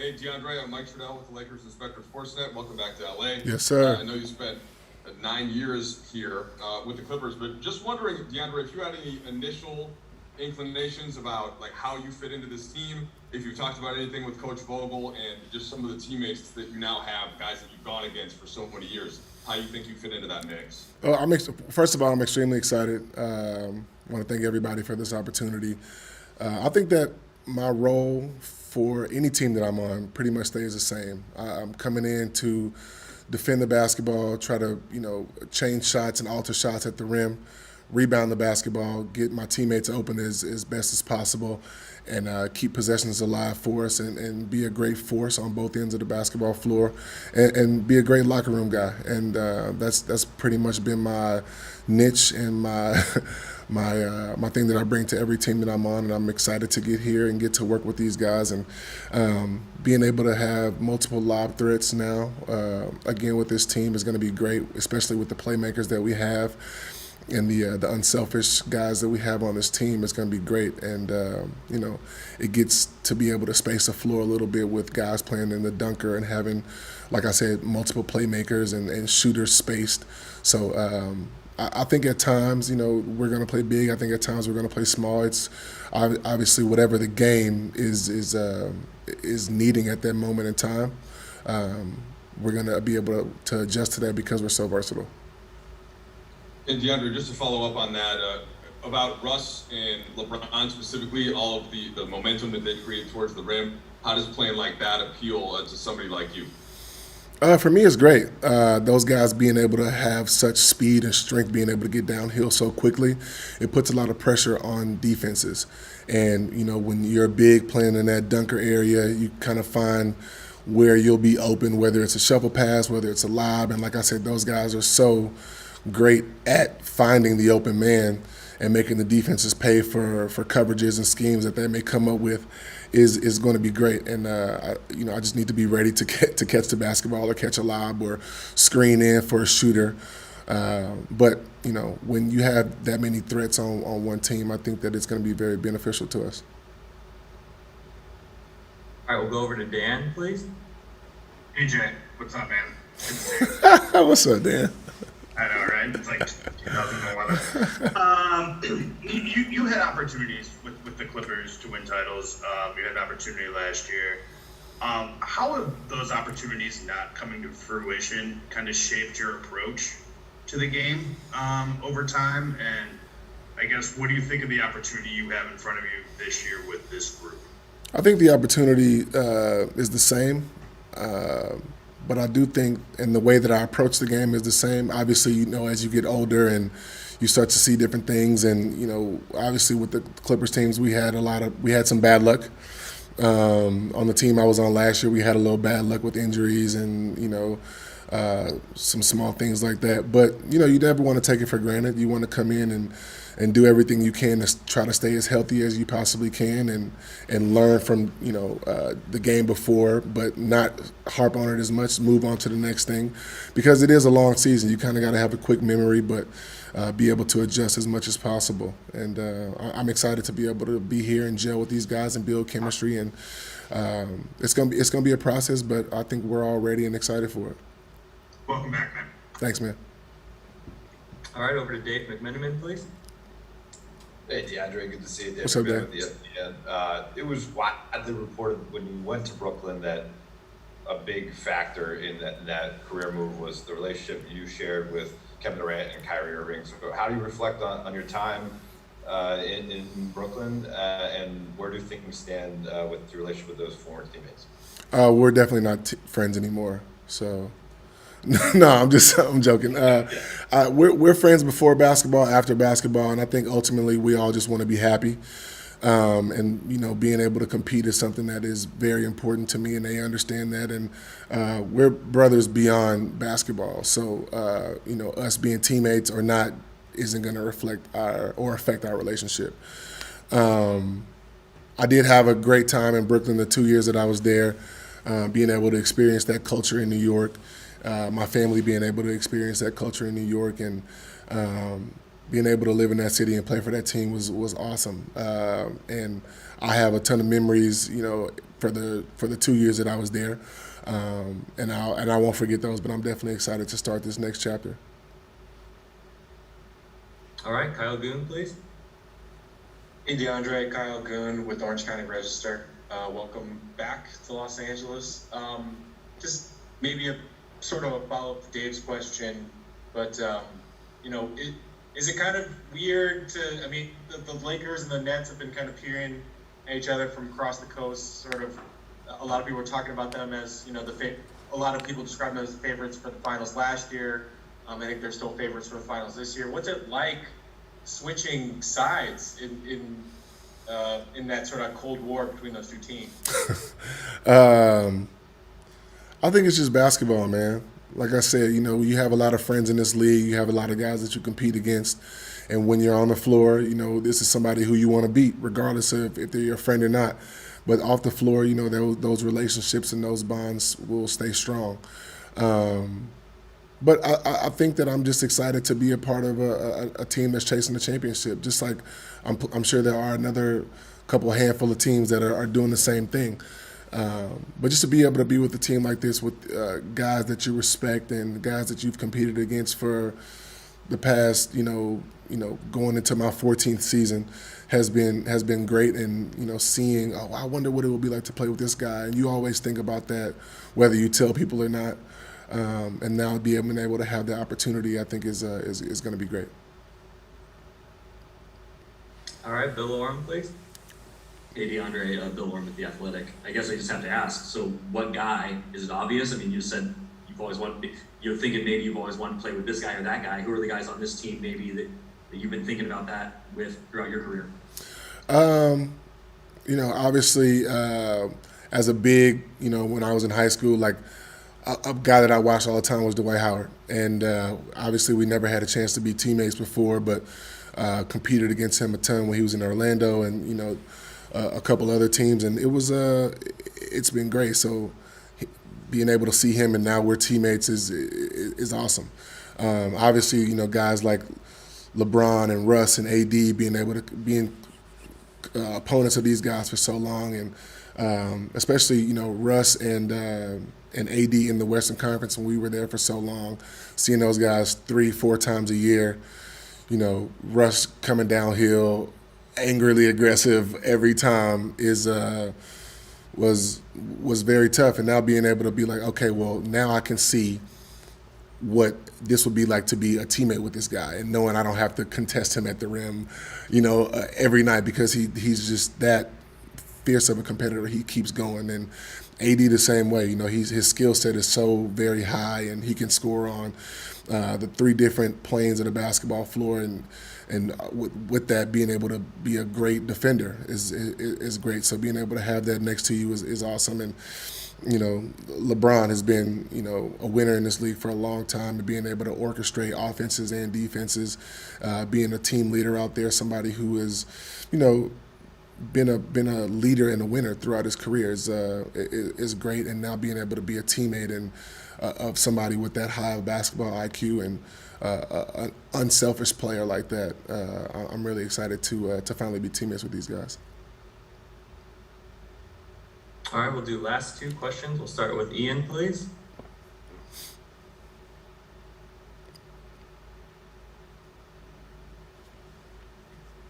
Hey, DeAndre, I'm Mike Trudell with the Lakers Inspector Sportsnet. Welcome back to LA. Yes, sir. I know you spent 9 years here with the Clippers, but just wondering, DeAndre, if you had any initial inclinations about like how you fit into this team, if you've talked about anything with Coach Vogel and just some of the teammates that you now have, guys that you've gone against for so many years, how you think you fit into that mix. Well, first of all, I'm extremely excited. I want to thank everybody for this opportunity. I think that my role for any team that I'm on pretty much stays the same. I'm coming in to defend the basketball, try to change shots and alter shots at the rim, rebound the basketball, get my teammates open as best as possible, and keep possessions alive for us, and be a great force on both ends of the basketball floor, and be a great locker room guy. And that's pretty much been my niche and my my thing that I bring to every team that I'm on. And I'm excited to get here and get to work with these guys, and being able to have multiple lob threats now again with this team is going to be great, especially with the playmakers that we have and the unselfish guys that we have on this team. Is going to be great. And it gets to be able to space the floor a little bit with guys playing in the dunker and having, like I said, multiple playmakers and shooters spaced. So I think at times, we're going to play big. I think at times we're going to play small. It's obviously whatever the game is needing at that moment in time. We're going to be able to adjust to that because we're so versatile. And DeAndre, just to follow up on that, about Russ and LeBron specifically, all of the momentum that they create towards the rim, how does playing like that appeal to somebody like you? For me, it's great. Those guys being able to have such speed and strength, being able to get downhill so quickly, it puts a lot of pressure on defenses. And, when you're big playing in that dunker area, you kind of find where you'll be open, whether it's a shuffle pass, whether it's a lob. And like I said, those guys are so great at finding the open man and making the defenses pay for coverages and schemes that they may come up with is going to be great. And I just need to be ready to catch the basketball or catch a lob or screen in for a shooter. But when you have that many threats on one team, I think that it's going to be very beneficial to us. All right, we'll go over to Dan, please. Hey Jay, what's up, man? Good to see you. What's up, Dan? I know, right? It's like 2011. You had opportunities with the Clippers to win titles. You had an opportunity last year. How have those opportunities not coming to fruition kind of shaped your approach to the game over time? And I guess, what do you think of the opportunity you have in front of you this year with this group? I think the opportunity is the same. But I do think, and the way that I approach the game is the same. Obviously, as you get older and you start to see different things, and obviously with the Clippers teams, we had some bad luck. On the team I was on last year, we had a little bad luck with injuries and some small things like that. But you never want to take it for granted. You want to come in and do everything you can to try to stay as healthy as you possibly can, and learn from the game before, but not harp on it as much. Move on to the next thing, because it is a long season. You kind of got to have a quick memory, but be able to adjust as much as possible. And I'm excited to be able to be here and gel with these guys and build chemistry. And it's gonna be a process, but I think we're all ready and excited for it. Welcome back, man. Thanks, man. All right, over to Dave McMenamin, please. Hey, DeAndre, good to see you. What's up, Dave? With the ESPN. It was widely reported when you went to Brooklyn that a big factor in that career move was the relationship you shared with Kevin Durant and Kyrie Irving. So how do you reflect on your time in Brooklyn, and where do things stand with your relationship with those former teammates? We're definitely not friends anymore. So, no, I'm joking. We're friends before basketball, after basketball, and I think ultimately we all just want to be happy. And being able to compete is something that is very important to me, and they understand that. And we're brothers beyond basketball. So us being teammates or not isn't going to reflect or affect our relationship. I did have a great time in Brooklyn the 2 years that I was there, being able to experience that culture in New York. My family being able to experience that culture in New York, and being able to live in that city and play for that team was awesome. And I have a ton of memories, for the 2 years that I was there, and I won't forget those. But I'm definitely excited to start this next chapter. All right, Kyle Goon, please. Hey DeAndre, Kyle Goon with Orange County Register. Welcome back to Los Angeles. Just maybe a sort of a follow-up to Dave's question, but is it kind of weird to? I mean, the Lakers and the Nets have been kind of peering at each other from across the coast. Sort of, a lot of people were talking about them as a lot of people describe them as the favorites for the finals last year. I think they're still favorites for the finals this year. What's it like switching sides in that sort of cold war between those two teams? I think it's just basketball, man. Like I said, you have a lot of friends in this league. You have a lot of guys that you compete against. And when you're on the floor, this is somebody who you want to beat, regardless of if they're your friend or not. But off the floor, those relationships and those bonds will stay strong. But I think that I'm just excited to be a part of a team that's chasing the championship. Just like I'm sure there are another handful of teams that are doing the same thing. But just to be able to be with a team like this with guys that you respect and guys that you've competed against for the past, going into my 14th season has been great. And, seeing, I wonder what it would be like to play with this guy. And you always think about that, whether you tell people or not. And now being able to have the opportunity, I think is going to be great. All right, Bill Oram, please. Hey DeAndre, Bill Orm with The Athletic. I guess I just have to ask, so what guy, is it obvious? I mean, you said you're thinking maybe you've always wanted to play with this guy or that guy. Who are the guys on this team maybe that you've been thinking about that with throughout your career? Obviously, as a big, when I was in high school, like a guy that I watched all the time was Dwight Howard. And obviously we never had a chance to be teammates before, but competed against him a ton when he was in Orlando and, a couple other teams, and it's been great. So being able to see him and now we're teammates is awesome. Obviously, guys like LeBron and Russ and AD being able to be opponents of these guys for so long, and especially Russ and AD in the Western Conference when we were there for so long, seeing those guys 3-4 times a year. Russ coming downhill, angrily aggressive every time was very tough. And now being able to be like, okay, well, now I can see what this would be like to be a teammate with this guy, and knowing I don't have to contest him at the rim, every night, because he's just that fierce of a competitor. He keeps going. And AD the same way. His skill set is so very high, and he can score on the 3 different planes of the basketball floor, and with that, being able to be a great defender is great. So being able to have that next to you is awesome. And LeBron has been a winner in this league for a long time, and being able to orchestrate offenses and defenses, being a team leader out there, somebody who is been a leader and a winner throughout his career is great. And now being able to be a teammate and of somebody with that high of basketball IQ and an unselfish player like that, I'm really excited to finally be teammates with these guys. All right, we'll do last 2 questions. We'll start with Ian, please.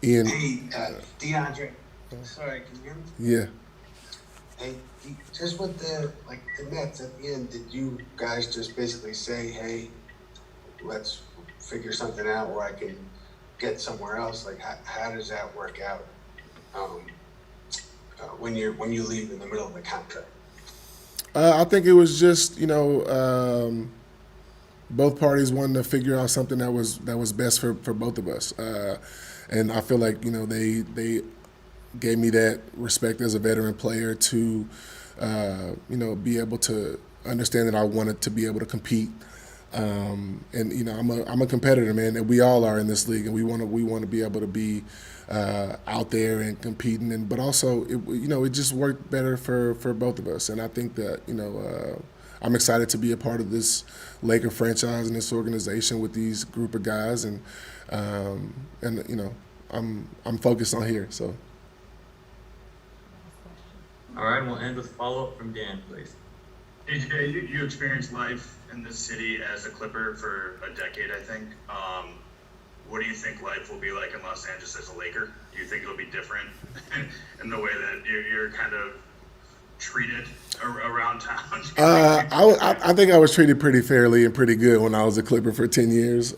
Ian. Hey, DeAndre. Sorry, can you hear me? Yeah. Hey, just with the Nets at the end, did you guys just basically say, hey, let's figure something out where I can get somewhere else? Like, how does that work out when you leave in the middle of the contract? I think it was just both parties wanting to figure out something that was best for both of us, and I feel like they gave me that respect as a veteran player to be able to understand that I wanted to be able to compete. And I'm a competitor, man, and we all are in this league, and we want to be able to be out there and competing, but also it just worked better for both of us. And I think that I'm excited to be a part of this Laker franchise and this organization with these group of guys, and I'm focused on here. So. All right, and we'll end with follow-up from Dan, please. AJ, you experienced life in this city as a Clipper for a decade, I think. What do you think life will be like in Los Angeles as a Laker? Do you think it'll be different in the way that you're kind of treated around town? I think I was treated pretty fairly and pretty good when I was a Clipper for 10 years.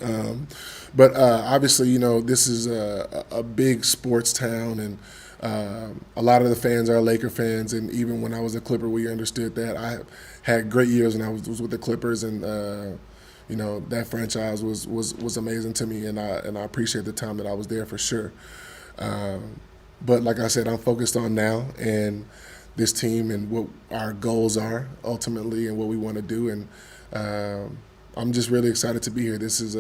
But obviously, you know, this is a big sports town, and a lot of the fans are Laker fans. And even when I was a Clipper, we understood that. I had great years when I was with the Clippers, and you know, that franchise was amazing to me, and I appreciate the time that I was there for sure. But like I said, I'm focused on now and this team and what our goals are ultimately and what we want to do. And I'm just really excited to be here. This is